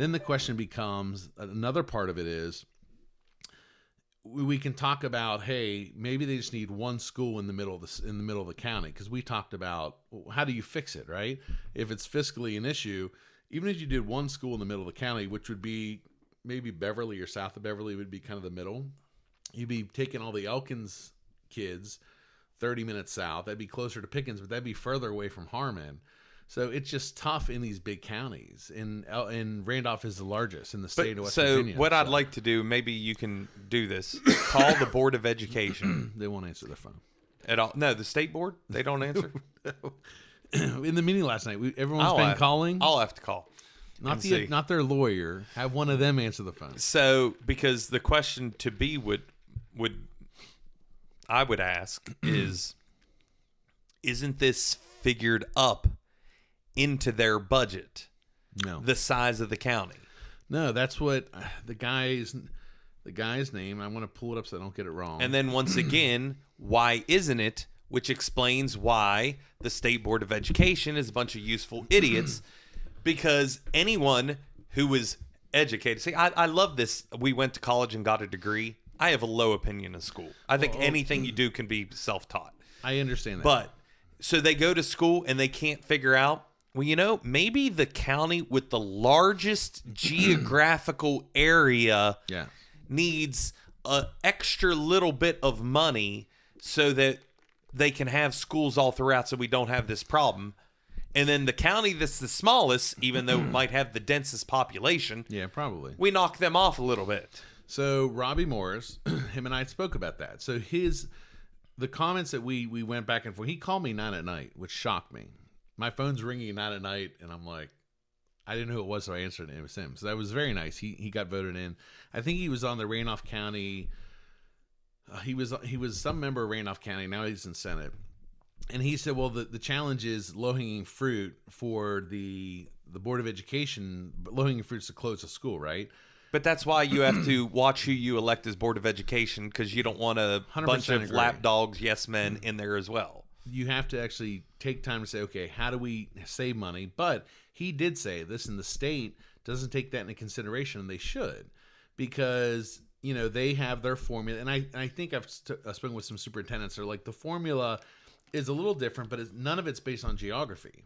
Then the question becomes, another part of it is, we can talk about, hey, maybe they just need one school in the middle of the county, because we talked about how do you fix it, right? If it's fiscally an issue, even if you did one school in the middle of the county, which would be maybe Beverly or south of Beverly would be kind of the middle, you'd be taking all the Elkins kids 30 minutes south. That'd be closer to Pickens, but that'd be further away from Harman. So it's just tough in these big counties. And Randolph is the largest in the state of West Virginia. So what I'd like to do, maybe you can do this, call the Board of Education. They won't answer their phone. At all? No, the state board? They don't answer? In the meeting last night, everyone's been calling. I'll have to call. Not their lawyer. Have one of them answer the phone. So, because the question to be I would ask is, isn't this figured up into their budget? No. The size of the county. No, that's what the guy's name. I want to pull it up so I don't get it wrong. And then once again, why isn't it? Which explains why the State Board of Education is a bunch of useful idiots. Because anyone who is educated, see, I love this. We went to college and got a degree. I have a low opinion of school. I think anything you do can be self-taught. I understand that. But so they go to school and they can't figure out, well, maybe the county with the largest geographical area needs an extra little bit of money so that they can have schools all throughout so we don't have this problem. And then the county that's the smallest, even though it might have the densest population, probably, we knock them off a little bit. So Robbie Morris, him and I spoke about that. So the comments that we went back and forth, he called me 9 at night, which shocked me. My phone's ringing at 9 at night, and I'm like, I didn't know who it was, so I answered it. It was him. So that was very nice. He got voted in. I think he was on the Randolph County. He was some member of Randolph County. Now he's in Senate. And he said, well, the challenge is low-hanging fruit for the Board of Education. Low-hanging fruit is to close a school, right? But that's why you have to watch who you elect as Board of Education, because you don't want a bunch of lapdogs, yes men in there as well. You have to actually take time to say, okay, how do we save money? But he did say, listen, the state doesn't take that into consideration, and they should, because they have their formula. And I think I've spoken with some superintendents. They're like, the formula is a little different, but none of it's based on geography.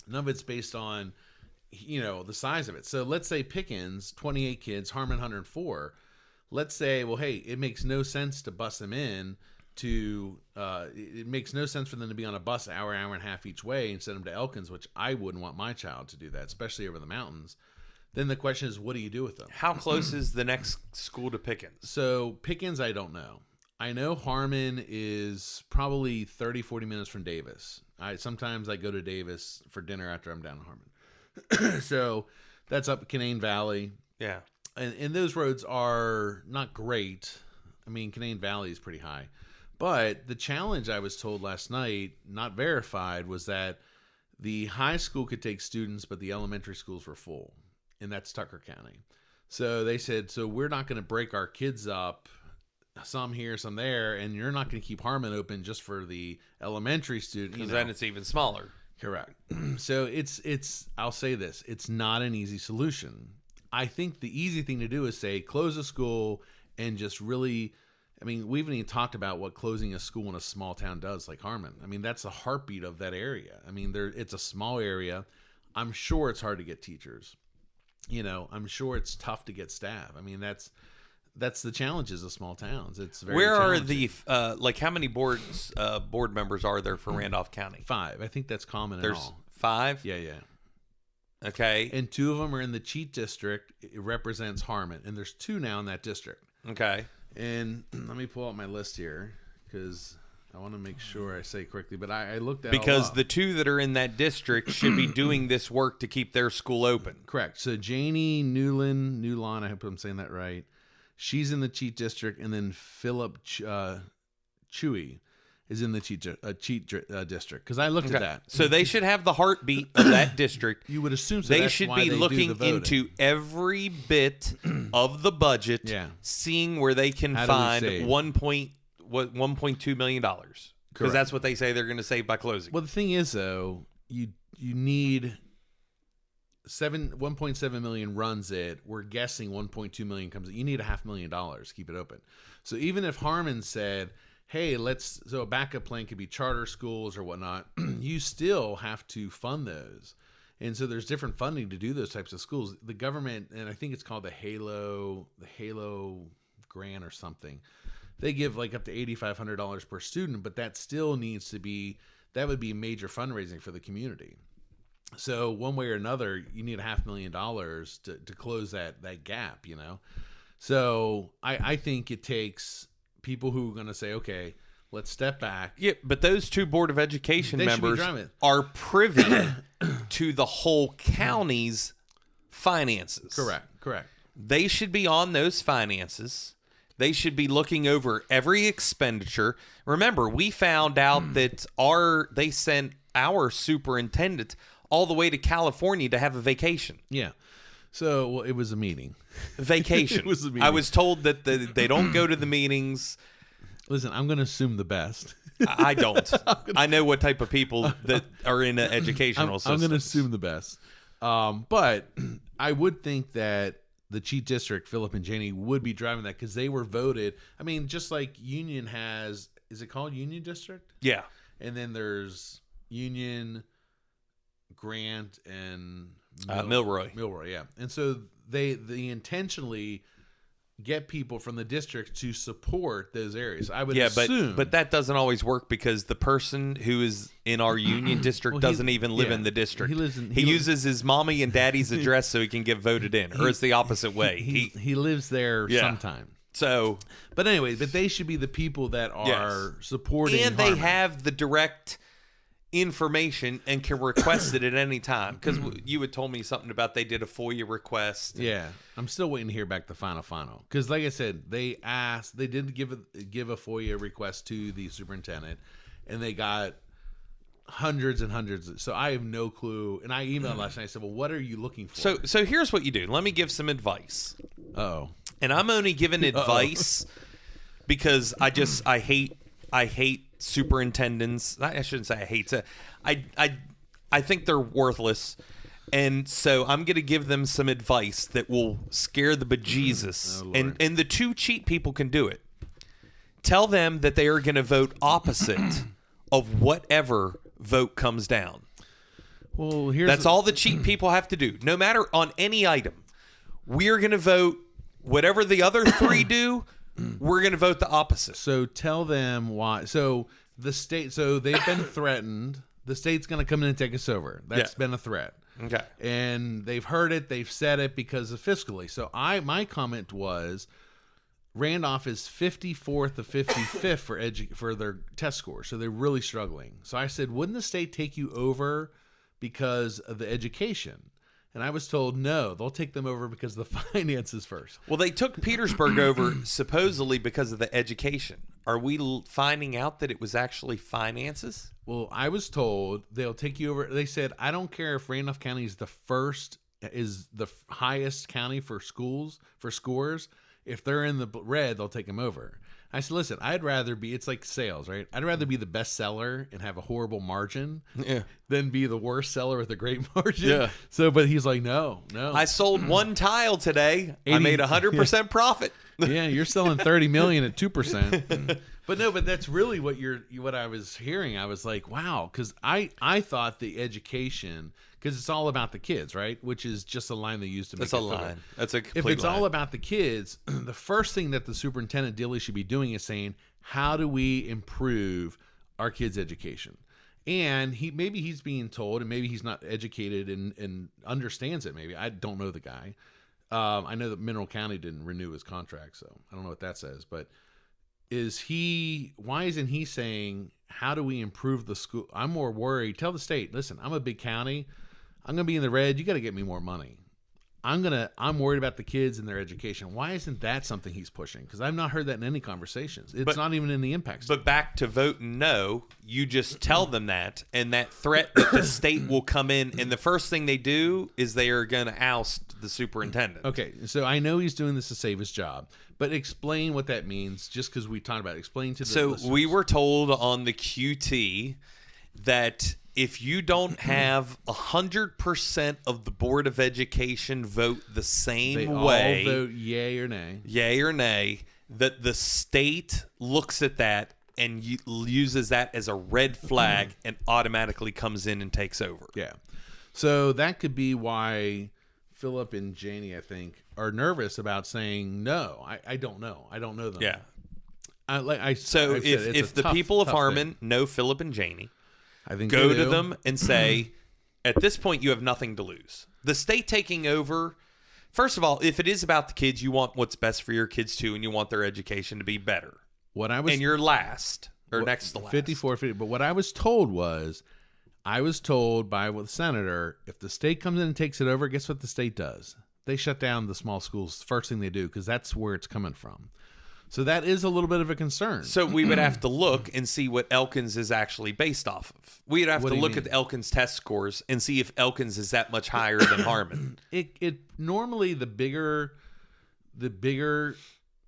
None of it's based on, the size of it. So let's say Pickens, 28 kids, Harman 104. Let's say, well, hey, it makes no sense to bus them in to, it makes no sense for them to be on a bus hour and a half each way and send them to Elkins, which I wouldn't want my child to do that, especially over the mountains. Then the question is, what do you do with them? How close is the next school to Pickens? So Pickens, I don't know. I know Harman is probably 30, 40 minutes from Davis. Sometimes I go to Davis for dinner after I'm down in Harman. So that's up Canaan Valley. Yeah. And those roads are not great. I mean, Canaan Valley is pretty high. But the challenge I was told last night, not verified, was that the high school could take students, but the elementary schools were full. And that's Tucker County. So they said, so we're not going to break our kids up, some here, some there, and you're not going to keep Harman open just for the elementary student. Because then it's even smaller. Correct. So it's I'll say this, it's not an easy solution. I think the easy thing to do is say close a school and just really, I mean, we haven't even talked about what closing a school in a small town does, like Harman. I mean, that's the heartbeat of that area. I mean, it's a small area. I'm sure it's hard to get teachers. I'm sure it's tough to get staff. I mean, that's the challenges of small towns. It's very Where are challenging. how many board members are there for Randolph County? 5. I think that's common in There's all. 5? Yeah. Okay. And 2 of them are in the Cheat District. It represents Harman. And there's 2 now in that district. Okay. And let me pull out my list here because I want to make sure I say correctly. But I looked at because the 2 that are in that district should be doing this work to keep their school open. Correct. So Janie Newlon, I hope I'm saying that right. She's in the Cheat District, and then Philip Chewy is in the Cheat District. Because I looked at that. So they should have the heartpoint of that district. You would assume so. They That's should why be they looking into every bit of the budget, seeing where they can find $1.2 million. Because that's what they say they're going to save by closing. Well, the thing is, though, you need 1.7 million runs it. We're guessing 1.2 million comes. You need $500,000 to keep it open. So even if Harman said, hey, so a backup plan could be charter schools or whatnot, you still have to fund those. And so there's different funding to do those types of schools. The government, and I think it's called the Halo grant or something, they give like up to $8,500 per student, but that still needs to be, that would be major fundraising for the community. So one way or another, you need $500,000 to close that gap, you know? So I think it takes people who are going to say, okay, let's step back. Yeah, but those two Board of Education members are privy to the whole county's finances. Correct. They should be on those finances. They should be looking over every expenditure. Remember, we found out that they sent our superintendent all the way to California to have a vacation. Yeah. So, well, it was a meeting. Vacation. It was a meeting. I was told that they don't go to the meetings. Listen, I'm going to assume the best. I don't. I know what type of people that are in an educational system. I'm going to assume the best. But I would think that the Chief District, Philip and Janie, would be driving that because they were voted. I mean, just like Union has, is it called Union District? Yeah. And then there's Union, Grant, and Milroy. Milroy, yeah. And so they intentionally get people from the district to support those areas. I would assume. But that doesn't always work because the person who is in our Union District doesn't even live in the district. He uses his mommy and daddy's address so he can get voted in, or it's the opposite way. He lives there sometime. So, but anyway, they should be the people that are supporting, and Harman. they have the direct information and can request it at any time. Because you had told me something about they did a FOIA request. Yeah, I'm still waiting to hear back the final. Because like I said, they did give a FOIA request to the superintendent, and they got hundreds and hundreds. So I have no clue. And I emailed last night. I said, "Well, what are you looking for?" So here's what you do. Let me give some advice. Oh, and I'm only giving advice because I hate superintendents. I shouldn't say I hate it. I think they're worthless. And so I'm going to give them some advice that will scare the bejesus. And the two cheat people can do it. Tell them that they are going to vote opposite of whatever vote comes down. Well, that's all the cheat people have to do. No matter on any item. We're going to vote whatever the other three do. We're going to vote the opposite. So tell them why. So the state, so they've been threatened. The state's going to come in and take us over. That's been a threat. Okay. And they've heard it. They've said it because of fiscally. So my comment was Randolph is 54th to 55th for their test score. So they're really struggling. So I said, wouldn't the state take you over because of the education? And I was told, no, they'll take them over because of the finances first. Well, they took Petersburg over supposedly because of the education. Are we finding out that it was actually finances? Well, I was told they'll take you over. They said, I don't care if Randolph County is the highest county for schools, for scores. If they're in the red, they'll take them over. I said, listen, I'd rather be, it's like sales, right? I'd rather be the best seller and have a horrible margin than be the worst seller with a great margin. Yeah. So, but he's like, no. I sold one tile today. I made 100% profit. Yeah, you're selling 30 million at 2%. But that's really what I was hearing. I was like, wow, because I thought the education, because it's all about the kids, right? Which is just a line they used to make. That's a line. That's a complete If it's line. all about the kids, the first thing that the superintendent Dilly should be doing is saying, how do we improve our kids' education? And maybe he's being told, and maybe he's not educated and understands it. Maybe I don't know the guy. I know that Mineral County didn't renew his contract, so I don't know what that says. But why isn't he saying, how do we improve the school? I'm more worried. Tell the state, listen, I'm a big county. I'm going to be in the red. You got to get me more money. I'm worried about the kids and their education. Why isn't that something he's pushing? Because I've not heard that in any conversations. It's not even in the impact statement. But back to voting no, you just tell them that, and that threat that the state will come in, and the first thing they do is they are going to oust the superintendent. Okay, so I know he's doing this to save his job, but explain what that means, just because we talked about it. Explain to the listeners. We were told on the QT that if you don't have 100% of the Board of Education vote the same way, all vote yay or nay, that the state looks at that and uses that as a red flag and automatically comes in and takes over. Yeah. So that could be why Philip and Janie, I think, are nervous about saying no. I don't know. I don't know them. Yeah. So if the people of Harman know Philip and Janie, I think go to them and say, at this point, you have nothing to lose. The state taking over, first of all, if it is about the kids, you want what's best for your kids too, and you want their education to be better. And you're last or next to last. 54-50. But what I was told by the senator, if the state comes in and takes it over, guess what the state does? They shut down the small schools. First thing they do, because that's where it's coming from. So that is a little bit of a concern. So we would have to look and see what Elkins is actually based off of. We'd have to look at the Elkins test scores and see if Elkins is that much higher than Harman. It normally the bigger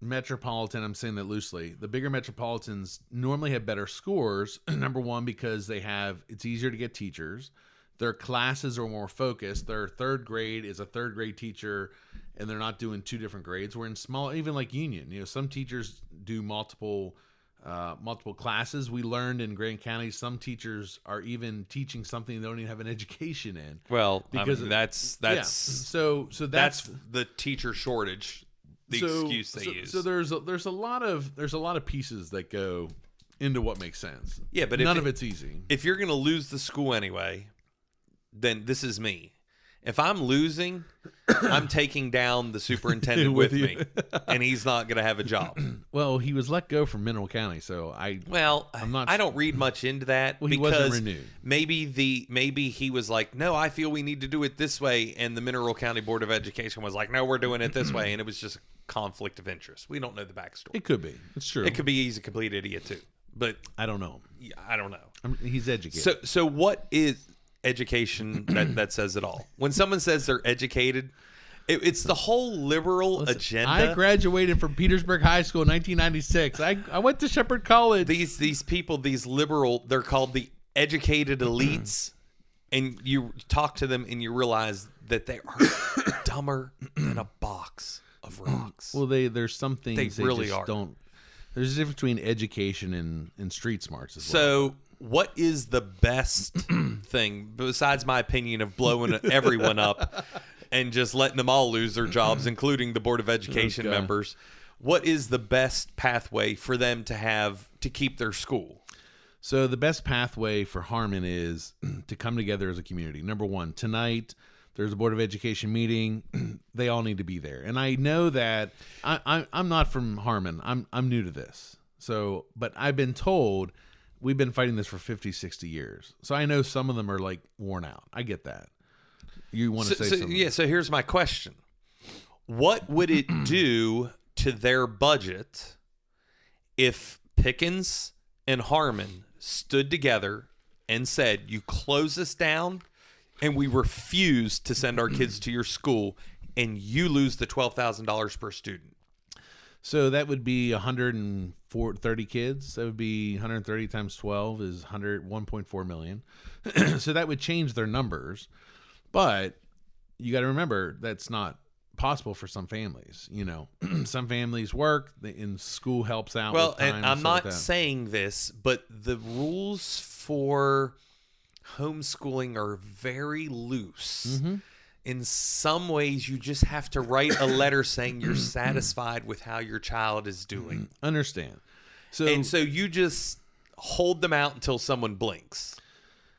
metropolitan, I'm saying that loosely, the bigger metropolitans normally have better scores. Number one, because it's easier to get teachers. Their classes are more focused. Their third grade is a third grade teacher, and they're not doing two different grades. We're in small, even like Union. Some teachers do multiple classes. We learned in Grand County some teachers are even teaching something they don't even have an education in. Well, because that's so that's the teacher shortage. Excuse they use. So there's a lot of pieces that go into what makes sense. Yeah, but none of it's easy. If you're going to lose the school anyway, then this is me. If I'm losing, I'm taking down the superintendent with me, and he's not going to have a job. Well, he was let go from Mineral County, so I don't read much into that he wasn't renewed. Maybe he was like, no, I feel we need to do it this way, and the Mineral County Board of Education was like, no, we're doing it this way, and it was just a conflict of interest. We don't know the backstory. It could be. It's true. It could be he's a complete idiot too, but I don't know. I don't know. He's educated. So what is education that says it all? When someone says they're educated, it's the whole liberal agenda. I graduated from Petersburg High School in 1996. I went to Shepherd College. These people, these liberal, they're called the educated elites, and you talk to them and you realize that they are dumber than a box of rocks. Well, there's some things they really just are. Don't. There's a difference between education and street smarts as well. So what is the best thing, besides my opinion of blowing everyone up and just letting them all lose their jobs, including the Board of Education members? What is the best pathway for them to keep their school? So the best pathway for Harman is to come together as a community. Number one, tonight there's a Board of Education meeting. They all need to be there. And I know that I'm not from Harman. I'm new to this. So, but I've been told we've been fighting this for 50, 60 years. So I know some of them are like worn out. I get that. You want to say something? Yeah, so here's my question. What would it do to their budget if Pickens and Harman stood together and said, you close us down and we refuse to send our kids to your school and you lose the $12,000 per student? So that would be 130 kids. That would be 130 times 12 is 1.4 million. So that would change their numbers. But you got to remember that's not possible for some families. Some families work and school helps out. Well, with time and I'm not like saying this, but the rules for homeschooling are very loose. Mm-hmm. In some ways, you just have to write a letter saying you're satisfied with how your child is doing. Understand. So you just hold them out until someone blinks.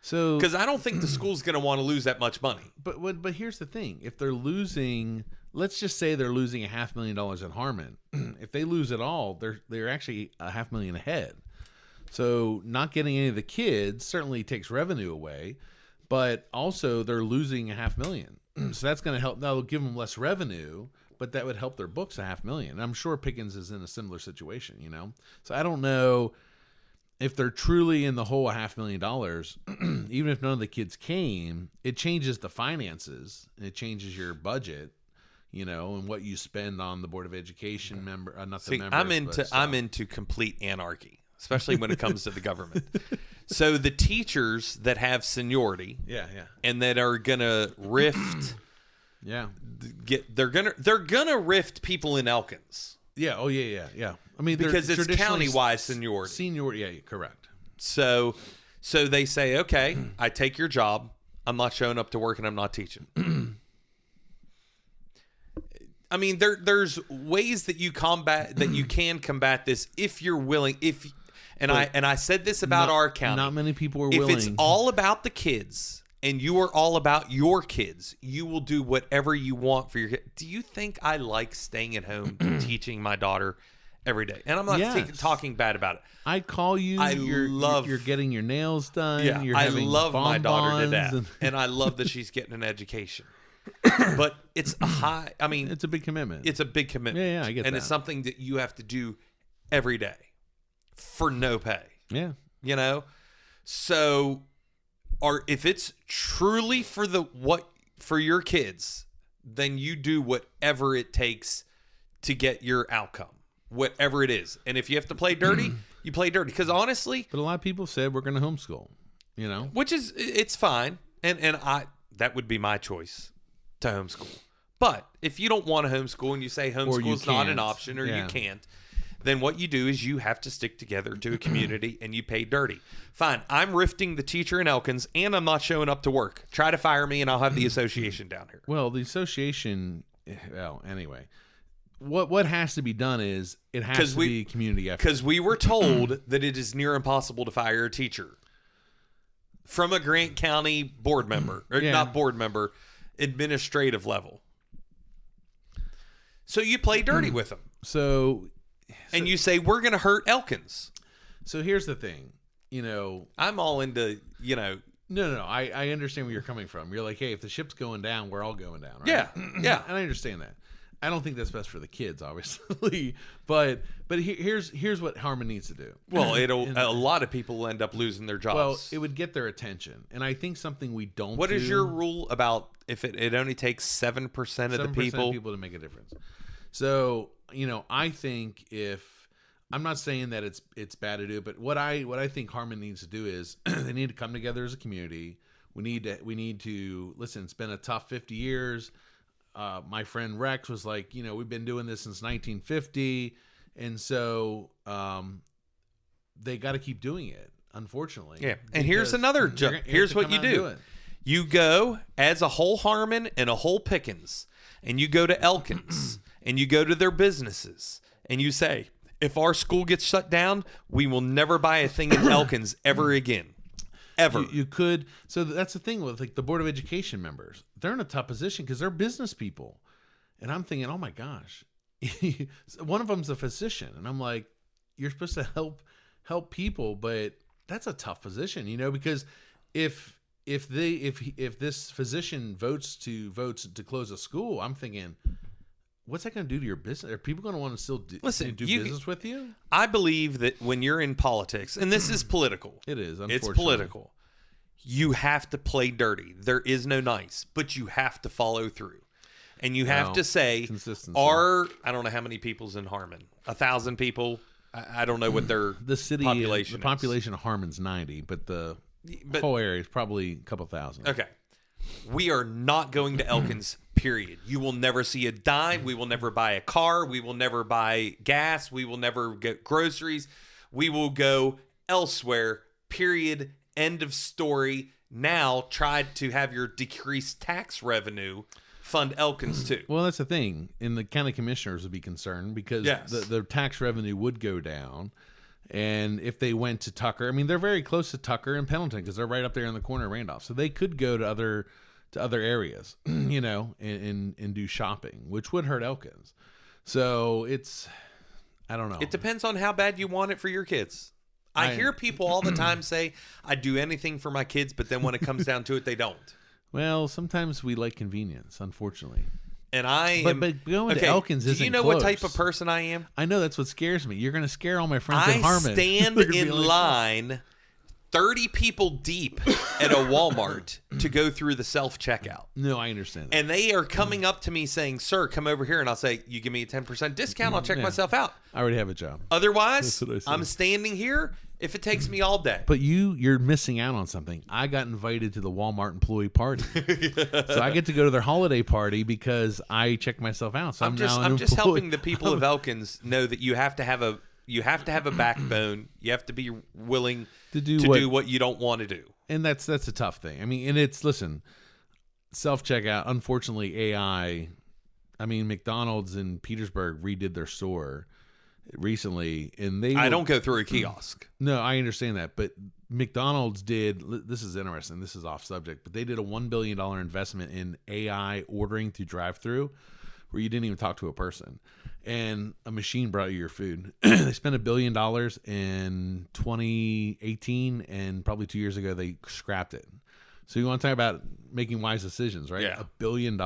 So because I don't think the school's going to want to lose that much money. But here's the thing: if they're losing, let's just say they're losing $500,000 at Harman. If they lose it all, they're actually $500,000 ahead. So not getting any of the kids certainly takes revenue away, but also they're losing $500,000. So that's going to help. That'll give them less revenue, but that would help their books $500,000. I'm sure Pickens is in a similar situation, So I don't know if they're truly in the hole $500,000. Even if none of the kids came, it changes the finances and it changes your budget, and what you spend on the Board of Education member. Not the members. I'm into complete anarchy. especially when it comes to the government. So the teachers that have seniority, and that are gonna rift, they're gonna rift people in Elkins. Yeah. Oh yeah. I mean, because it's county-wise seniority. Seniority, yeah, correct. So they say, okay, I take your job. I'm not showing up to work and I'm not teaching. I mean, there's ways that you can combat this if you're willing. I said this about our county. Not many people are willing. If it's all about the kids and you are all about your kids, you will do whatever you want for your kids. Do you think I like staying at home teaching my daughter every day? And I'm not talking bad about it. I call you. You're getting your nails done. Yeah, you're I love my daughter to death, and I love that she's getting an education. But it's it's a big commitment. It's a big commitment. Yeah, I get that. And it's something that you have to do every day for no pay. Yeah. You know? So if it's truly for your kids, then you do whatever it takes to get your outcome. Whatever it is. And if you have to play dirty, you play dirty. Because honestly... But a lot of people said we're going to homeschool, you know? Which is... It's fine. And that would be my choice to homeschool. But if you don't want to homeschool and you say homeschool's not an option or you can't, then what you do is you have to stick together to a community and you pay dirty. Fine. I'm rifting the teacher in Elkins and I'm not showing up to work. Try to fire me and I'll have the association down here. Well, the association... Well, anyway... What has to be done is it has to be community effort. Because we were told that it is near impossible to fire a teacher from a Grant County board member, or not board member, administrative level. So you play dirty with them. And you say, we're going to hurt Elkins. So here's the thing, you know. I'm all into, you know. No. I understand where you're coming from. You're like, hey, if the ship's going down, we're all going down, right? Yeah. And I understand that. I don't think that's best for the kids, obviously, but here's what Harman needs to do. Well, a lot of people will end up losing their jobs. Well, it would get their attention, and I think something we don't. What is your rule about if it only takes 7% of the people to make a difference? So you know, I think if I'm not saying that it's bad to do, but what I think Harman needs to do is they need to come together as a community. We need to listen. It's been a tough 50 years. My friend Rex was like, you know, we've been doing this since 1950. And so they got to keep doing it, unfortunately. Yeah. And here's another joke. Here's what you do. You go as a whole Harman and a whole Pickens, and you go to Elkins, and you go to their businesses, and you say, if our school gets shut down, we will never buy a thing in Elkins ever again. Ever. You could. So that's the thing with like the Board of Education members. They're in a tough position because they're business people. And I'm thinking, oh my gosh. One of them's a physician. And I'm like, you're supposed to help people, but that's a tough position, you know, because if this physician votes to close a school, I'm thinking, what's that going to do to your business? Are people going to want to still do business with you? I believe that when you're in politics, and this is political. It is, unfortunately. It's political. You have to play dirty. There is no nice, but you have to follow through. And you have to say, I don't know how many people's in Harman. 1,000 people? I don't know what their population is. The population of Harman's 90, but the whole area is probably a couple thousand. Okay. We are not going to Elkins, period. You will never see a dime. We will never buy a car. We will never buy gas. We will never get groceries. We will go elsewhere, period. End of story. Now try to have your decreased tax revenue fund Elkins too. Well, that's the thing. And the county commissioners would be concerned because the tax revenue would go down. And if they went to Tucker, I mean, they're very close to Tucker and Pendleton because they're right up there in the corner of Randolph. So they could go to other areas, you know, and do shopping, which would hurt Elkins. So I don't know. It depends on how bad you want it for your kids. I hear people all the time say, I'd do anything for my kids, but then when it comes down to it, they don't. Well, sometimes we like convenience, unfortunately. And but going to Elkins isn't do you know close. What type of person I am? I know that's what scares me. You're going to scare all my friends at Harman. I stand in line 30 people deep at a Walmart to go through the self-checkout. No, I understand that. And they are coming up to me saying, sir, come over here. And I'll say, you give me a 10% discount, I'll check myself out. I already have a job. Otherwise, I'm standing here if it takes me all day. But you're missing out on something. I got invited to the Walmart employee party. So I get to go to their holiday party because I checked myself out. So I'm just helping the people of Elkins know that you have to have a backbone. You have to be willing to do what you don't want to do. And that's a tough thing. I mean, and listen, self-checkout, unfortunately, AI, I mean, McDonald's in Petersburg redid their store recently, and I don't go through a kiosk. No, I understand that, but McDonald's did, this is interesting, this is off subject, but they did a $1 billion investment in AI ordering through drive-through where you didn't even talk to a person, and a machine brought you your food. They spent $1 billion in 2018, and probably 2 years ago they scrapped it. So you want to talk about making wise decisions, right? Yeah. $1 billion.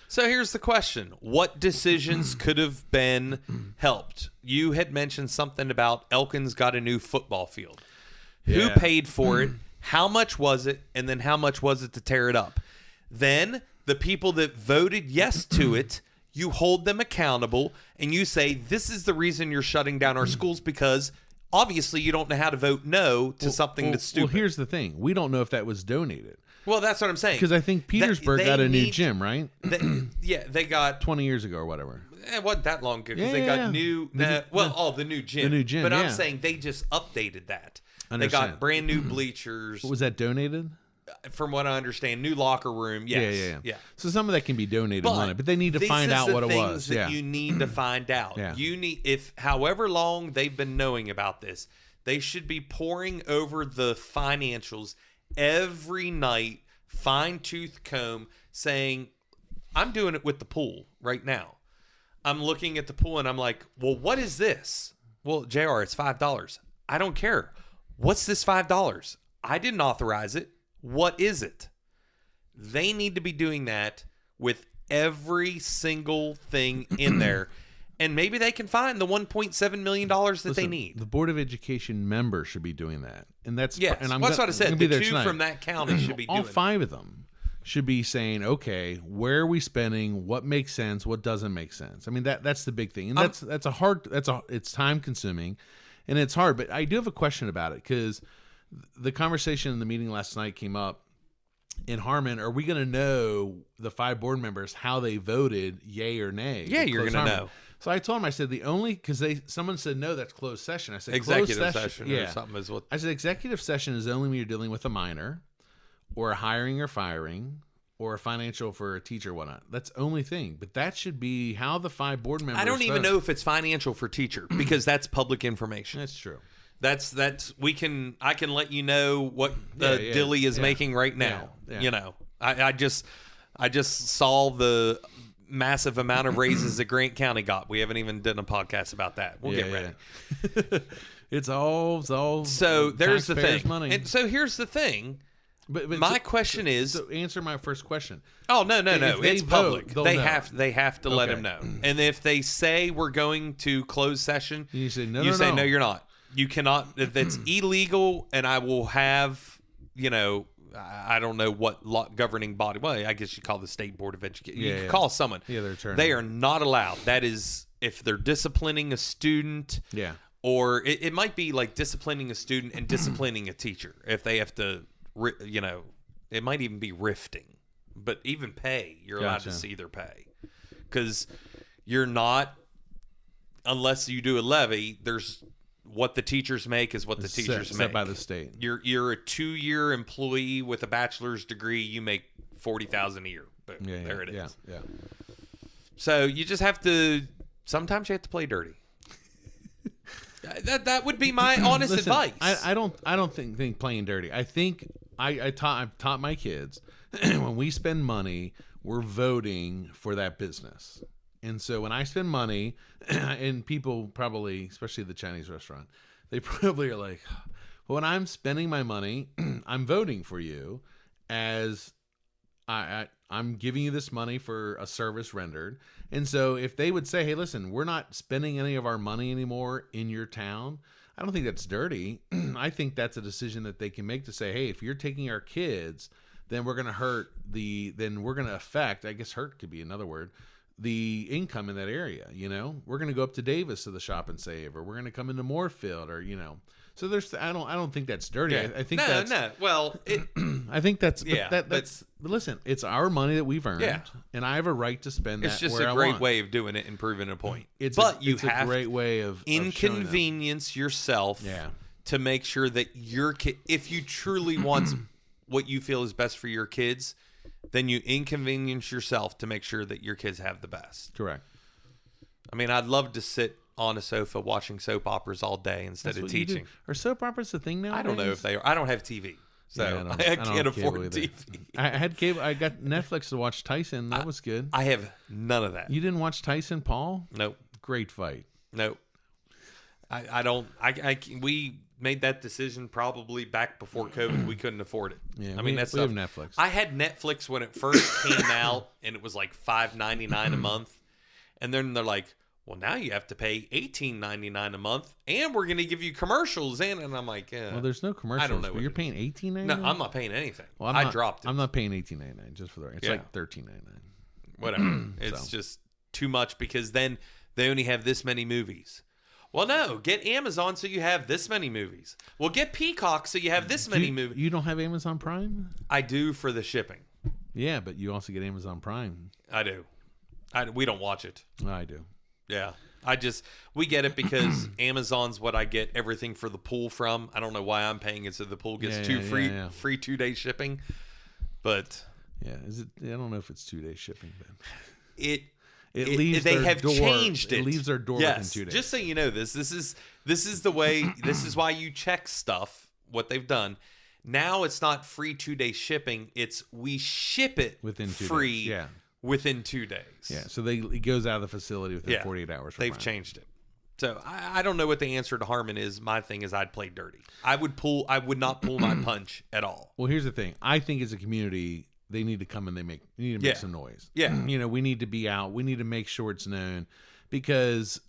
So here's the question. What decisions could have been helped? You had mentioned something about Elkins got a new football field. Yeah. Who paid for it? How much was it? And then how much was it to tear it up? Then the people that voted yes to it, you hold them accountable and you say, this is the reason you're shutting down our schools because obviously you don't know how to vote no to something that's stupid. Well, here's the thing. We don't know if that was donated. Well, that's what I'm saying. Because I think Petersburg got a new gym, right? They got 20 years ago or whatever. It wasn't that long ago because they got new. The new gym. The new gym. But I'm saying they just updated that. They got brand new bleachers. Was that donated? From what I understand, new locker room. Yes. Yeah. So some of that can be donated money, but they need to find out what it was. That you need to find out. Yeah. You need, if however long they've been knowing about this, they should be poring over the financials every night, fine-tooth comb, saying, I'm doing it with the pool right now. I'm looking at the pool and I'm like, well, what is this? Well, JR, it's $5. I don't care. What's this $5? I didn't authorize it. What is it? They need to be doing that with every single thing in there. And maybe they can find the $1.7 million that they need. The Board of Education member should be doing that. And that's that's what I said. The two from that county should be doing it. All 5 of them should be saying, okay, where are we spending? What makes sense? What doesn't make sense? I mean, that's the big thing. And it's time consuming and it's hard. But I do have a question about it because the conversation in the meeting last night came up in Harman. Are we going to know the 5 board members how they voted, yay or nay? Yeah, you're going to know. So I told him, I said, because someone said, no, that's closed session. I said, executive session or something is what. I said, executive session is only when you're dealing with a minor or a hiring or firing or a financial for a teacher or whatnot. That's the only thing. But that should be how the 5 board members I don't even know if it's financial for teacher because that's public information. That's true. I can let you know what the Dilly is making right now. Yeah. You know, I just saw the massive amount of raises that Grant County got. We haven't even done a podcast about that. We'll get ready. Yeah. It's all so there's the thing. Money. And so here's the thing. But my question is, so answer my first question. Oh no, it's public. They have to let them know. Mm. And if they say we're going to close session, you say no, no, you're not. You cannot. If it's illegal, and I will have, I don't know what governing body. Well, I guess you call the state board of education. You can call someone. Yeah, their attorney. They are not allowed. That is if they're disciplining a student. Yeah. Or it might be like disciplining a student and disciplining a teacher if they have to. It might even be rifting, but even pay. You're allowed to see their pay because you're not unless you do a levy. There's what the teachers make is what the teachers make. Set by the state. You're a 2-year employee with a bachelor's degree. You make $40,000 a year. Boom. There it is. Yeah. So you just have to. Sometimes you have to play dirty. That would be my honest advice. I don't think playing dirty. I think I've taught my kids when we spend money, we're voting for that business. And so when I spend money, and people probably, especially the Chinese restaurant, they probably are like, well, when I'm spending my money, I'm voting for you as I'm giving you this money for a service rendered. And so if they would say, hey, listen, we're not spending any of our money anymore in your town, I don't think that's dirty. I think that's a decision that they can make to say, hey, if you're taking our kids, then we're going to affect, I guess hurt could be another word, the income in that area. We're going to go up to Davis to the Shop and Save, or we're going to come into Moorfield, or so there's I don't think that's dirty. Yeah. I think well I think that's but listen, it's our money that we've earned, and I have a right to spend that. It's just where a I great want. way of doing it and proving a point. It's a great way of inconvenience yourself to make sure that your kid, if you truly want what you feel is best for your kids, then you inconvenience yourself to make sure that your kids have the best. Correct. I mean, I'd love to sit on a sofa watching soap operas all day instead of teaching. Are soap operas a thing now? I don't know if they are. I don't have TV, so I can't afford TV. I had cable. I got Netflix to watch Tyson. That was good. I have none of that. You didn't watch Tyson Paul? Nope. Great fight. Nope. I don't. We made that decision probably back before COVID. We couldn't afford it. Yeah, I mean, we have Netflix. I had Netflix when it first came out, and it was like $5.99 a month, and then they're like, well, now you have to pay $18.99 a month, and we're going to give you commercials. And I'm like, well, there's no commercials. I don't know. But you're paying $18.99? No, I'm not paying anything. Well, I dropped it. I'm not paying $18.99 just for the. It's like $13.99. Whatever. It's just too much because then they only have this many movies. Well, no, get Amazon so you have this many movies. Well, get Peacock so you have this many movies. You don't have Amazon Prime? I do for the shipping. Yeah, but you also get Amazon Prime. I do. We don't watch it. I do. Yeah. We get it because Amazon's what I get everything for the pool from. I don't know why I'm paying it so the pool gets free 2-day shipping. But yeah, I don't know if it's 2-day shipping, but It leaves they have door, changed it. It leaves their door within 2 days. Just so you know this is the way, this is why you check stuff, what they've done. Now it's not free 2-day shipping. It's we ship it within 2 free days. Yeah. Within 2 days. Yeah, so it goes out of the facility within 48 hours. They've changed it. So I don't know what the answer to Harman is. My thing is I'd play dirty. I would not pull my punch at all. Well, here's the thing. I think as a community, they need to come and they need to make some noise. Yeah. We need to be out. We need to make sure it's known because,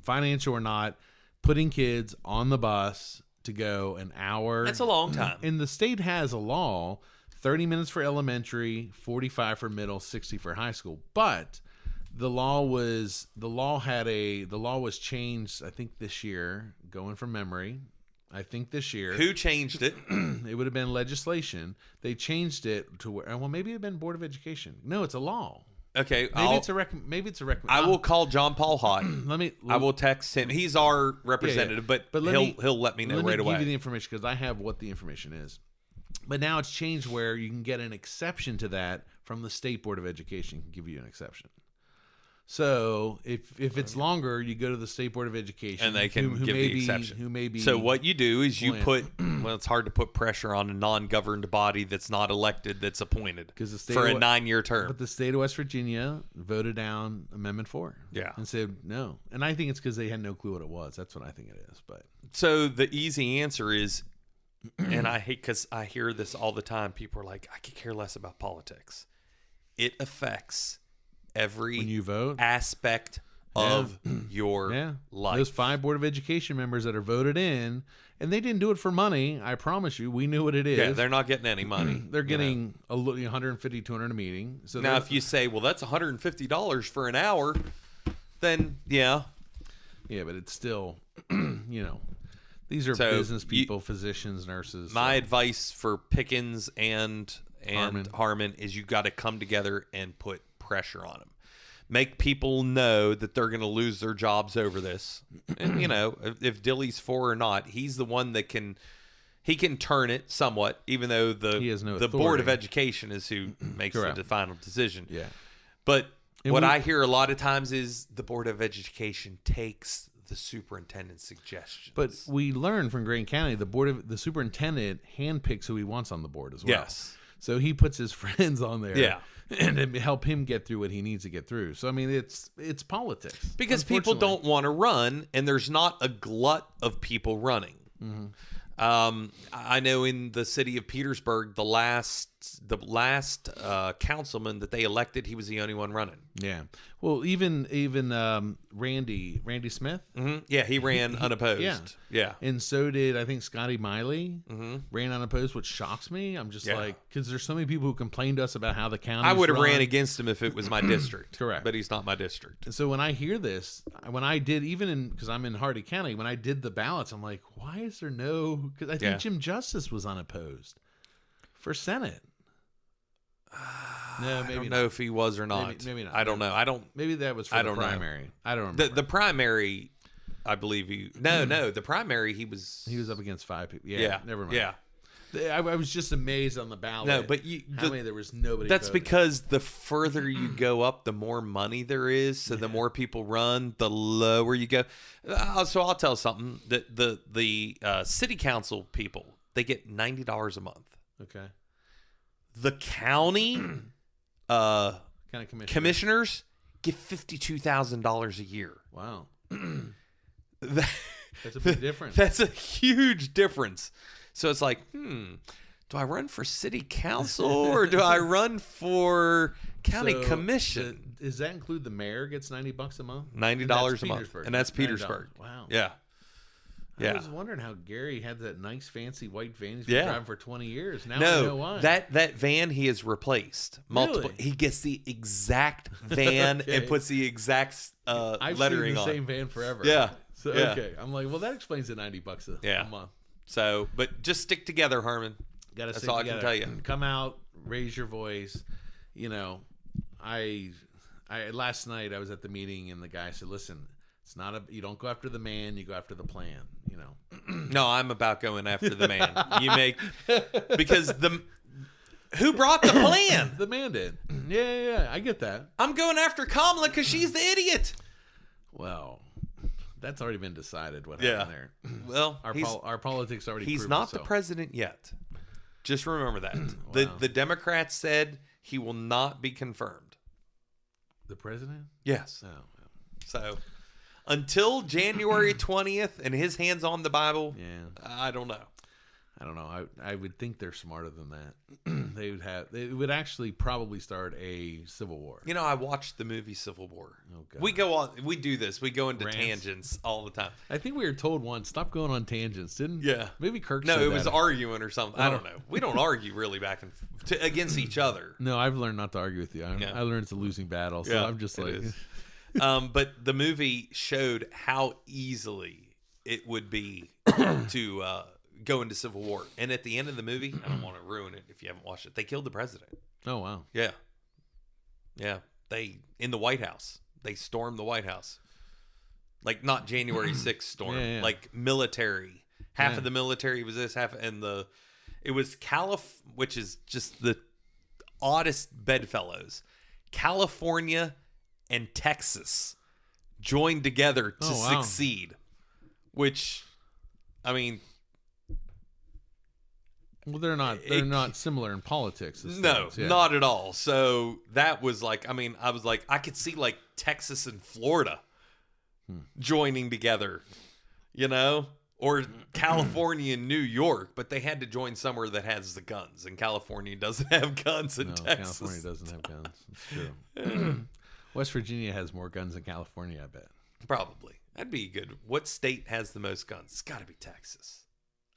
financial or not, putting kids on the bus to go an hour. That's a long time. And the state has a law, 30 minutes for elementary, 45 for middle, 60 for high school. But the law was changed, I think this year, going from memory. I think this year. Who changed it? It would have been legislation. They changed it to where, well, maybe it would have been Board of Education. No, it's a law. Okay. Maybe it's a recommendation. I will call John Paul Hott. I will text him. He's our representative, but he'll let me know right away. Let me give you the information because I have what the information is. But now it's changed where you can get an exception to that from the State Board of Education can give you an exception. So if it's longer, you go to the State Board of Education, and they can give the exception. Who may be. So what you do is you put. Well, it's hard to put pressure on a non-governed body that's not elected, that's appointed for a 9-year term. But the state of West Virginia voted down Amendment 4. Yeah, and said no. And I think it's because they had no clue what it was. That's what I think it is. But so the easy answer is, and I hate because I hear this all the time. People are like, I could care less about politics. It affects every when you vote aspect of your life. Those 5 Board of Education members that are voted in, and they didn't do it for money. I promise you, we knew what it is. Yeah, they're not getting any money. They're getting $150, $200 a meeting. So now, if you say, well, that's $150 for an hour, then yeah, but it's still, these are business people, physicians, nurses. My advice for Pickens and Harman is you got to come together and put pressure on them. Make people know that they're going to lose their jobs over this. And, if Dilly's for or not, he's the one that can turn it somewhat, even though the Board of Education is who makes the final decision. Yeah. But what I hear a lot of times is the Board of Education takes the superintendent's suggestions. But we learned from Greene County, the superintendent handpicks who he wants on the board as well. Yes. So he puts his friends on there. Yeah. And help him get through what he needs to get through. So, I mean, it's politics. Because people don't want to run, and there's not a glut of people running. Mm-hmm. I know in the city of Petersburg, the last councilman that they elected, he was the only one running. Yeah. Well, even Randy Smith. Mm-hmm. Yeah, he ran unopposed. Yeah. And so did, I think, Scotty Miley ran unopposed, which shocks me. I'm just like, because there's so many people who complain to us about how the county. I would have ran against him if it was my district. Correct. But he's not my district. And so when I hear this, when I did, because I'm in Hardy County, when I did the ballots, I'm like, why is there no? Because I think Jim Justice was unopposed for Senate. No, maybe I don't know if he was or not. Maybe not. I don't know. Maybe that was for the primary. Know. I don't remember. The primary, I believe the primary he was up against 5 people. Yeah. Never mind. Yeah. I was just amazed on the ballot. No, but there was nobody. That's voting. because the further you go up, the more money there is. So the more people run, the lower you go. So I'll tell something that the city council people, they get $90 a month. Okay. The county commissioners get $52,000 a year. Wow. That's a big difference. That's a huge difference. So it's like, do I run for city council or do I run for county commission? Does that include the mayor gets $90 a month? $90 a month. And that's Petersburg. Wow. Yeah. I was wondering how Gary had that nice fancy white van he's been driving for 20 years. Now I know why. That van he has replaced multiple. Really? He gets the exact van and puts the exact lettering on. I've seen the same van forever. Yeah. So okay, I'm like, well, that explains the $90 a month. So, but just stick together, Harman. That's all I can tell you. Come out, raise your voice. I last night I was at the meeting and the guy said, "Listen, it's not you don't go after the man, you go after the plan." No, I'm about going after the man. Because who brought the plan? The man did. Yeah, I get that. I'm going after Kamala because she's the idiot. Well, that's already been decided. What happened there? Well, our politics already. He's not the president yet. Just remember that. Wow. The Democrats said he will not be confirmed. The president? Yes. Oh. Well. So until January 20th and his hands on the Bible, I don't know. I would think they're smarter than that. They would actually probably start a civil war. I watched the movie Civil War. Oh, God. We do this. We go into tangents all the time. I think we were told once, stop going on tangents, didn't? Yeah. Maybe Kirk said that. No, it was arguing or something. I don't know. We don't argue really back against each other. No, I've learned not to argue with you. I learned it's a losing battle. So I'm just like. But the movie showed how easily it would be to go into civil war. And at the end of the movie, I don't want to ruin it if you haven't watched it, they killed the president. Oh, wow. Yeah. In the White House. They stormed the White House. Like, not January 6th storm. Like, military. Half of the military was this, it was which is just the oddest bedfellows. California and Texas joined together to succeed. Which, I mean... Well, they're not similar in politics. No, not at all. So that was like, I was like, I could see like Texas and Florida joining together, or California and New York, but they had to join somewhere that has the guns, and California doesn't have guns in Texas. California doesn't have guns. It's true. West Virginia has more guns than California, I bet. Probably. That'd be good. What state has the most guns? It's got to be Texas.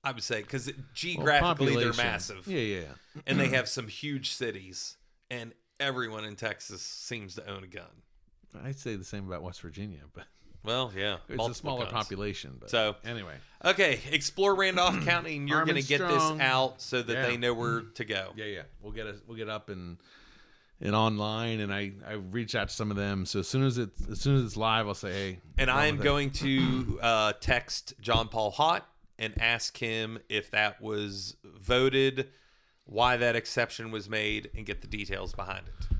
I would say, because geographically they're massive. Yeah. And they have some huge cities, and everyone in Texas seems to own a gun. I'd say the same about West Virginia, but... Well, yeah. It's a smaller population. But so, anyway. Okay, explore Randolph County, and you're going to get this out so that they know where to go. Yeah. We'll get up and online, and I reach out to some of them. So as soon as it's live, I'll say, hey. And I am going to text John Paul Hott and ask him if that was voted, why that exception was made, and get the details behind it.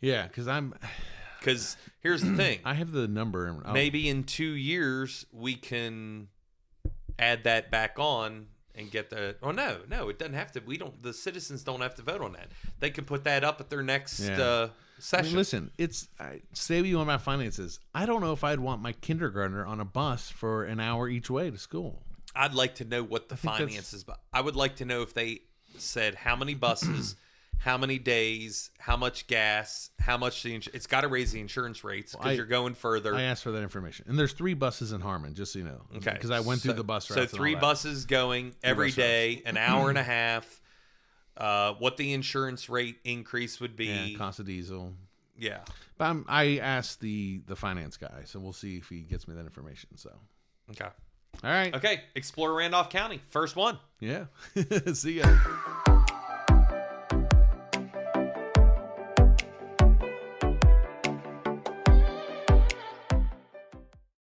Yeah, because here's the thing. I have the number. Maybe in 2 years we can add that back on and get the. Oh no, it doesn't have to. The citizens don't have to vote on that. They can put that up at their next session. Listen, say what you want about finances. I don't know if I'd want my kindergartner on a bus for an hour each way to school. I'd like to know what the finances, but I would like to know if they said how many buses, how many days, how much gas, how much it's got to raise the insurance rates because you're going further. I asked for that information, and there's 3 buses in Harman, just so you know. Okay, because I went through the bus routes. So 3 buses going every day, an hour and a half. What the insurance rate increase would be? Cost of diesel. Yeah, but I asked the finance guy, so we'll see if he gets me that information. So okay, all right, okay. Explore Randolph County, first one. Yeah, see ya.